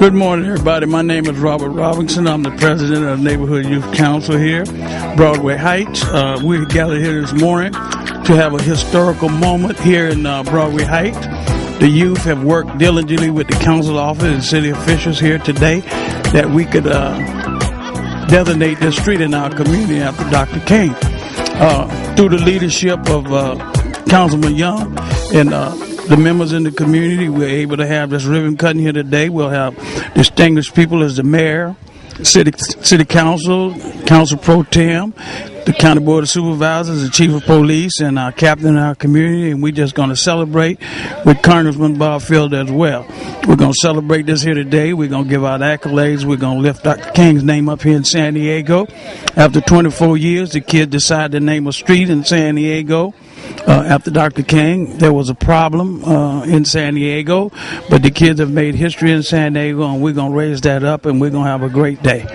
Good morning, everybody. My name is Robert Robinson. I'm the president of the Neighborhood Youth Council here, Broadway Heights. We're gathered here this morning to have a historical moment here in Broadway Heights. The youth have worked diligently with the council office and city officials here today that we could designate this street in our community after Dr. King. Through the leadership of Councilman Young and the members in the community, we're able to have this ribbon cutting here today. We'll have distinguished people as the mayor, city council, council pro tem, the county board of supervisors, the chief of police, and our captain in our community. And we're just going to celebrate with Congressman Bob Field as well. We're going to celebrate this here today. We're going to give out accolades. We're going to lift Dr. King's name up here in San Diego. After 24 years, the kids decided to name a street in San Diego. After Dr. King, there was a problem in San Diego, but the kids have made history in San Diego, and we're going to raise that up, and we're going to have a great day.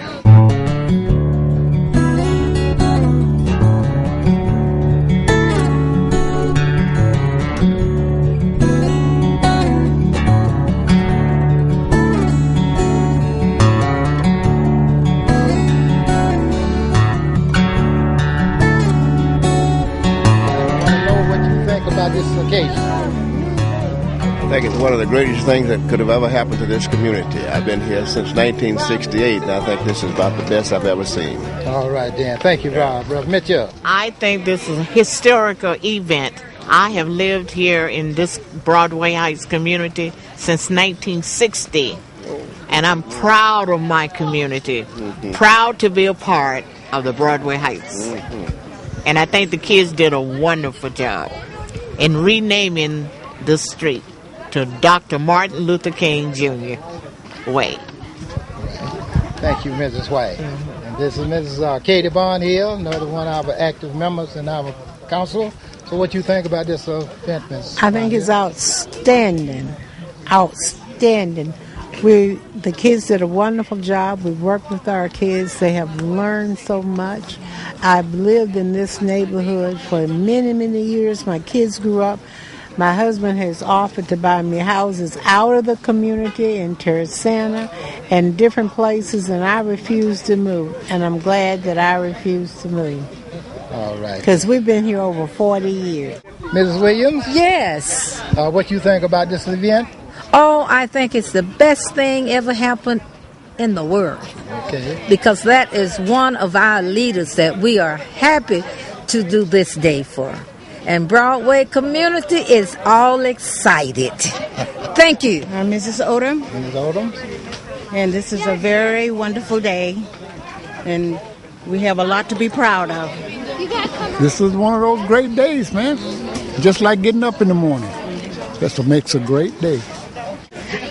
I think it's one of the greatest things that could have ever happened to this community. I've been here since 1968, and I think this is about the best I've ever seen. All right, Dan. Thank you, Brother Mitchell. I think this is a historical event. I have lived here in this Broadway Heights community since 1960, and I'm proud of my community, proud to be a part of the Broadway Heights. And I think the kids did a wonderful job in renaming this street to Dr. Martin Luther King Jr. Way. Thank you, Mrs. White. And this is Mrs. Katie Bond Hill, another one of our active members in our council. So what you think about this event, Ms. I think it's outstanding. Outstanding. The kids did a wonderful job. We worked with our kids. They have learned so much. I've lived in this neighborhood for many, many years. My kids grew up. My husband has offered to buy me houses out of the community in Terrasana and different places, and I refused to move. And I'm glad that I refused to move. All right. Because we've been here over 40 years. Mrs. Williams? Yes. What you think about this event? Oh, I think it's the best thing ever happened in the world. Okay. Because that is one of our leaders that we are happy to do this day for. And Broadway community is all excited. Thank you. I'm Mrs. Odom. Mrs. Odom. And this is a very wonderful day. And we have a lot to be proud of. This is one of those great days, man. Just like getting up in the morning. That's what makes a great day.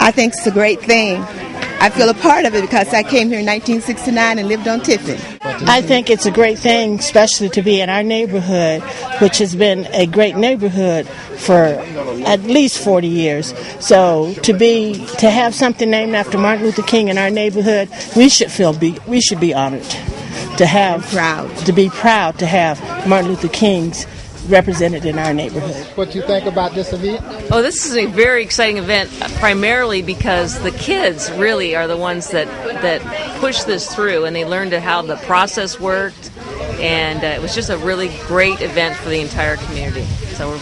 I think it's a great thing. I feel a part of it because I came here in 1969 and lived on Tiffin. I think it's a great thing, especially to be in our neighborhood, which has been a great neighborhood for at least 40 years. So to have something named after Martin Luther King in our neighborhood, we should be honored to be proud to have Martin Luther King's represented in our neighborhood. What you think about this event? Oh, this is a very exciting event, primarily because the kids really are the ones that push this through, and they learned how the process worked, and it was just a really great event for the entire community. So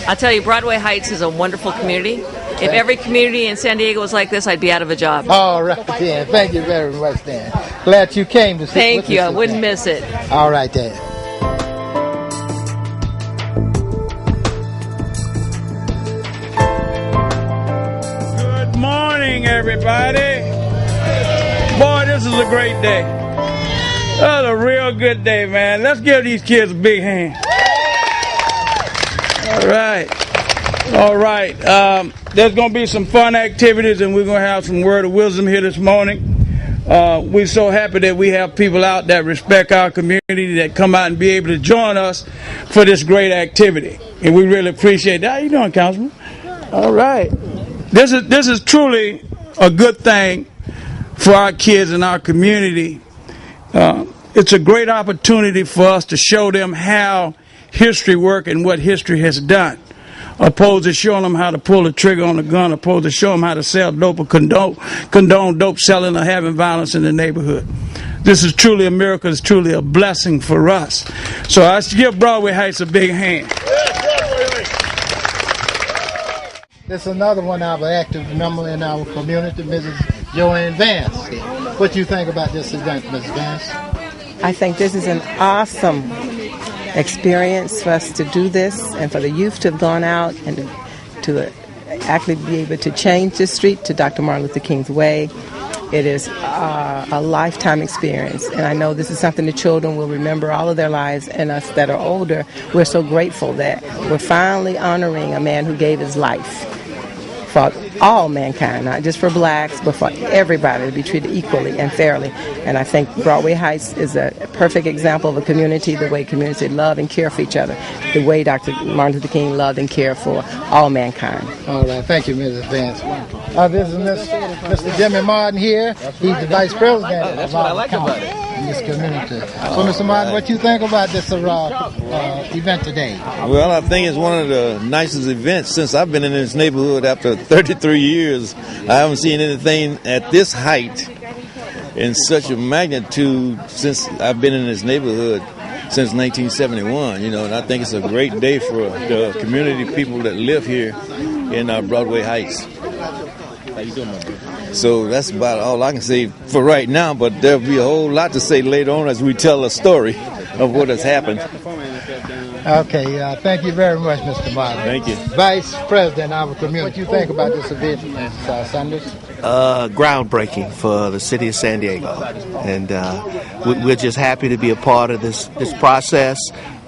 I'll tell you, Broadway Heights is a wonderful community. If every community in San Diego was like this, I'd be out of a job. All right, Dan. Thank you very much, Dan. Glad you came to see. Thank you. I wouldn't miss it. All right, Dan. Everybody, boy, this is a great day. That's a real good day, man. Let's give these kids a big hand. All right. There's going to be some fun activities, and we're going to have some word of wisdom here this morning. We're so happy that we have people out that respect our community, that come out and be able to join us for this great activity, and we really appreciate that. How you doing, Councilman? All right. This is truly a good thing for our kids in our community. It's a great opportunity for us to show them how history works and what history has done. opposed to showing them how to pull the trigger on the gun, opposed to showing them how to sell dope or condone dope selling or having violence in the neighborhood. This is truly a miracle. It's truly a blessing for us. So I should give Broadway Heights a big hand. This is another one of our active member in our community, Mrs. Joanne Vance. What do you think about this event, Mrs. Vance? I think this is an awesome experience for us to do this and for the youth to have gone out and to actually be able to change the street to Dr. Martin Luther King's way. It is a lifetime experience, and I know this is something the children will remember all of their lives, and us that are older, we're so grateful that we're finally honoring a man who gave his life for all mankind, not just for blacks, but for everybody to be treated equally and fairly. And I think Broadway Heights is a perfect example of a community, the way communities love and care for each other, the way Dr. Martin Luther King loved and cared for all mankind. All right, thank you, Mrs. Vance. This is Mr. Jimmy Martin here. He's the vice president of our county in this community. So, Mr. Martin, what you think about this event today? Well, I think it's one of the nicest events since I've been in this neighborhood after 33 years. I haven't seen anything at this height in such a magnitude since I've been in this neighborhood since 1971, and I think it's a great day for the community people that live here in Broadway Heights. How you doing, my brother? So that's about all I can say for right now, but there'll be a whole lot to say later on as we tell a story of what has happened. Okay, thank you very much, Mr. Martin. Thank you. Vice President of our community, what do you think about this event, Ms. Sanders? Groundbreaking for the city of San Diego, and we're just happy to be a part of this process,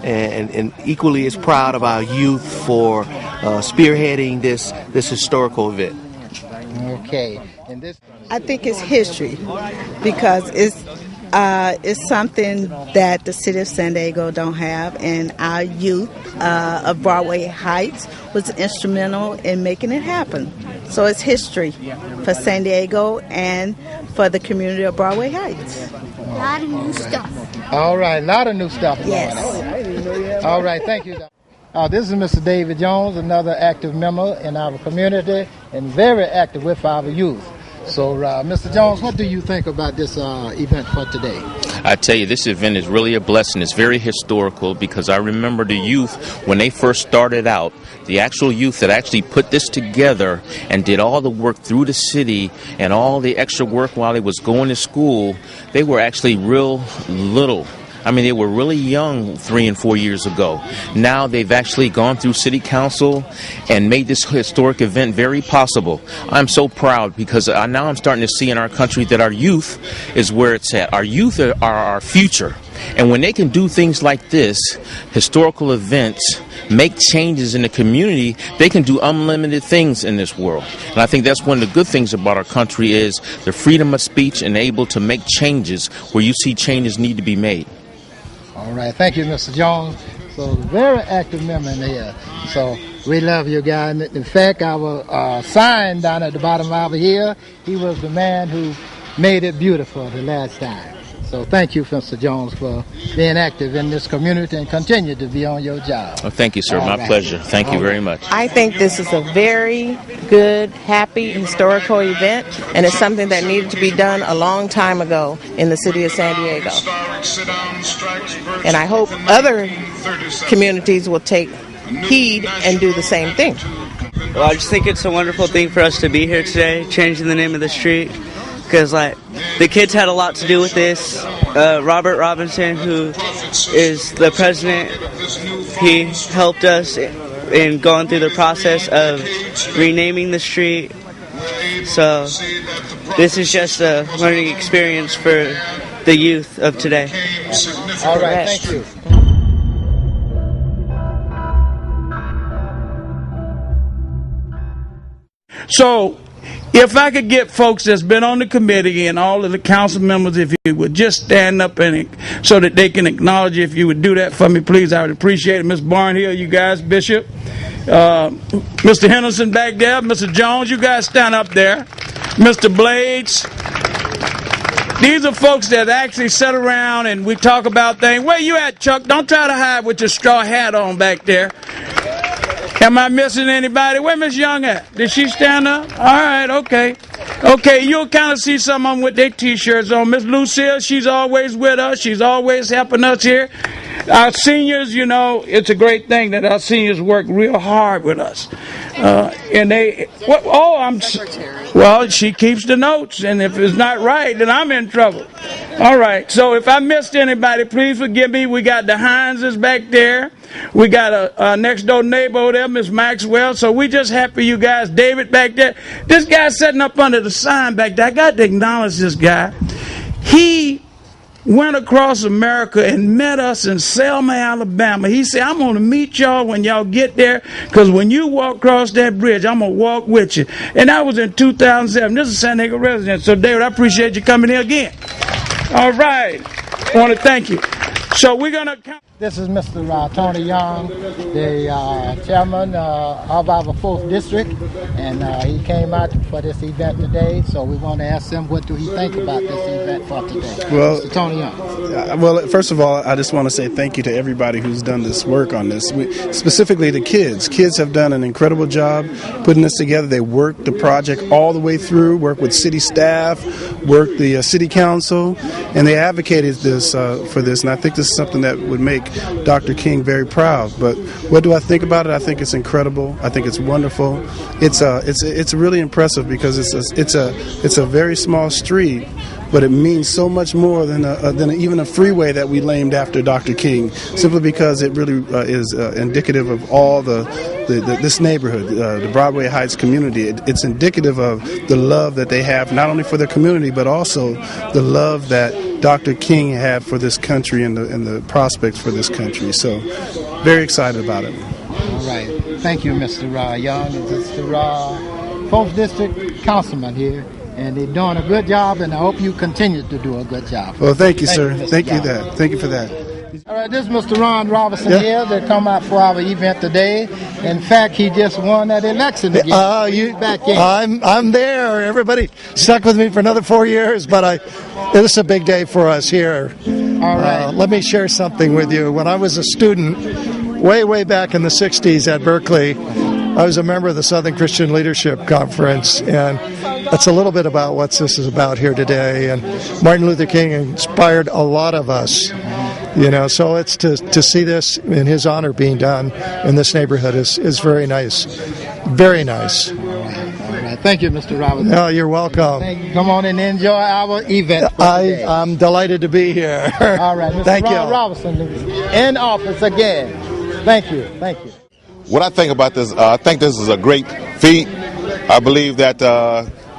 and equally as proud of our youth for spearheading this historical event. Okay. I think it's history because it's something that the city of San Diego don't have, and our youth of Broadway Heights was instrumental in making it happen. So it's history for San Diego and for the community of Broadway Heights. A lot of new stuff. All right, a lot of new stuff. Yes. All right, thank you. This is Mr. David Jones, another active member in our community and very active with our youth. So, Mr. Jones, what do you think about this event for today? I tell you, this event is really a blessing. It's very historical because I remember the youth when they first started out, the actual youth that actually put this together and did all the work through the city and all the extra work while they was going to school. They were actually real little. I mean, they were really young 3 and 4 years ago. Now they've actually gone through city council and made this historic event very possible. I'm so proud because now I'm starting to see in our country that our youth is where it's at. Our youth are our future. And when they can do things like this, historical events, make changes in the community, they can do unlimited things in this world. And I think that's one of the good things about our country is the freedom of speech and able to make changes where you see changes need to be made. All right, thank you, Mr. Jones. So, very active member in here. So, we love you guys. In fact, our sign down at the bottom over here, he was the man who made it beautiful the last time. So, thank you, Mr. Jones, for being active in this community and continue to be on your job. Oh, thank you, sir. My pleasure. Thank you very much. I think this is a very good, happy, historical event, and it's something that needed to be done a long time ago in the city of San Diego. And I hope other communities will take heed and do the same thing. Well, I just think it's a wonderful thing for us to be here today, changing the name of the street. Because, the kids had a lot to do with this. Robert Robinson, who is the president, he helped us in going through the process of renaming the street. So, this is just a learning experience for the youth of today. All right, thank you. So, if I could get folks that's been on the committee and all of the council members, if you would just stand up and so that they can acknowledge, if you would do that for me, please, I would appreciate it. Ms. Barnhill, you guys, Bishop, Mr. Henderson back there, Mr. Jones, you guys stand up there, Mr. Blades. These are folks that actually sit around and we talk about things. Where you at, Chuck? Don't try to hide with your straw hat on back there. Am I missing anybody? Where Miss Young at? Did she stand up? All right, okay. Okay, you'll kind of see some of them with their T-shirts on. Miss Lucille, she's always with us. She's always helping us here. Our seniors, you know, it's a great thing that our seniors work real hard with us. And they, well, she keeps the notes, and if it's not right, then I'm in trouble. All right, so if I missed anybody, please forgive me. We got the Hineses back there. We got a next door neighbor over there, Miss Maxwell. So we just happy you guys. David back there. This guy sitting up under the sign back there. I got to acknowledge this guy. He went across America and met us in Selma, Alabama. He said, I'm going to meet y'all when y'all get there, because when you walk across that bridge, I'm going to walk with you. And that was in 2007. This is San Diego resident. So, David, I appreciate you coming here again. All right. I want to thank you. So we're going to... This is Mr. Tony Young, the chairman of our 4th district, and he came out for this event today, so we want to ask him what do he think about this event for today. Well, Mr. Tony Young. Well, first of all, I just want to say thank you to everybody who's done this work on this, specifically the kids. Kids have done an incredible job putting this together. They worked the project all the way through, worked with city staff, worked the city council, and they advocated this for this, and I think this is something that would make Dr. King very proud. But what do I think about it? I think it's incredible. I think it's wonderful. It's really impressive because it's a very small street, but it means so much more than even a freeway that we named after Dr. King, simply because it really is indicative of all this neighborhood, the Broadway Heights community. It's indicative of the love that they have, not only for their community, but also the love that Dr. King had for this country and the prospects for this country. So, very excited about it. All right. Thank you, Mr. Young. It's the 4th District Councilman here, and they're doing a good job, and I hope you continue to do a good job. Well, thank you, sir. Thank you for that. All right, this is Mr. Ron Robinson here that come out for our event today. In fact, he just won that election again. Back in. I'm there. Everybody stuck with me for another 4 years, but this is a big day for us here. All right. Let me share something with you. When I was a student, way back in the 60s at Berkeley, I was a member of the Southern Christian Leadership Conference, and that's a little bit about what this is about here today. And Martin Luther King inspired a lot of us. You know, so it's to see this in his honor being done in this neighborhood is very nice. Very nice. All right. Thank you, Mr. Robinson. No, you're welcome. Come on and enjoy our event. I'm delighted to be here. All right, Mr. Thank you. Robinson in office again. Thank you. Thank you. What I think about this, I think this is a great feat. I believe that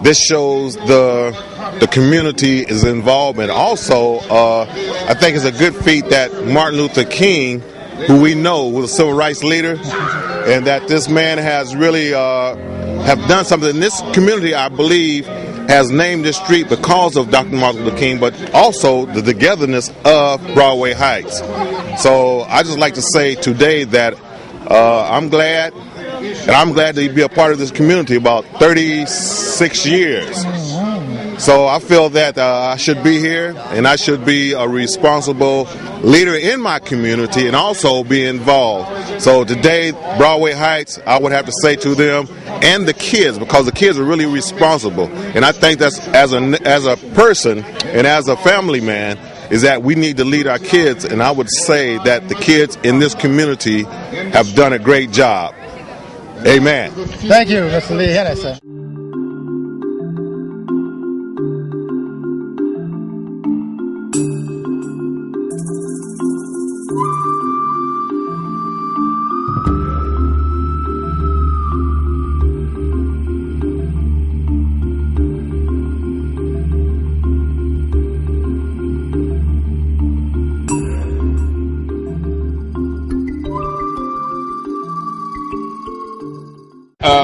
this shows the community is involved, and also I think it's a good feat that Martin Luther King, who we know was a civil rights leader, and that this man has really have done something in this community. I believe has named this street because of Dr. Martin Luther King, but also the togetherness of Broadway Heights. So I just like to say today that I'm glad. And I'm glad to be a part of this community about 36 years. So I feel that I should be here, and I should be a responsible leader in my community and also be involved. So today, Broadway Heights, I would have to say to them and the kids, because the kids are really responsible. And I think that's as a person and as a family man, is that we need to lead our kids. And I would say that the kids in this community have done a great job. Amen. Thank you, Mr. Lee Hennessy.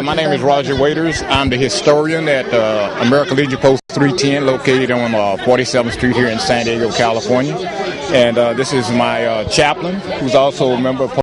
My name is Roger Waiters. I'm the historian at American Legion Post 310, located on 47th Street here in San Diego, California. And this is my chaplain, who's also a member of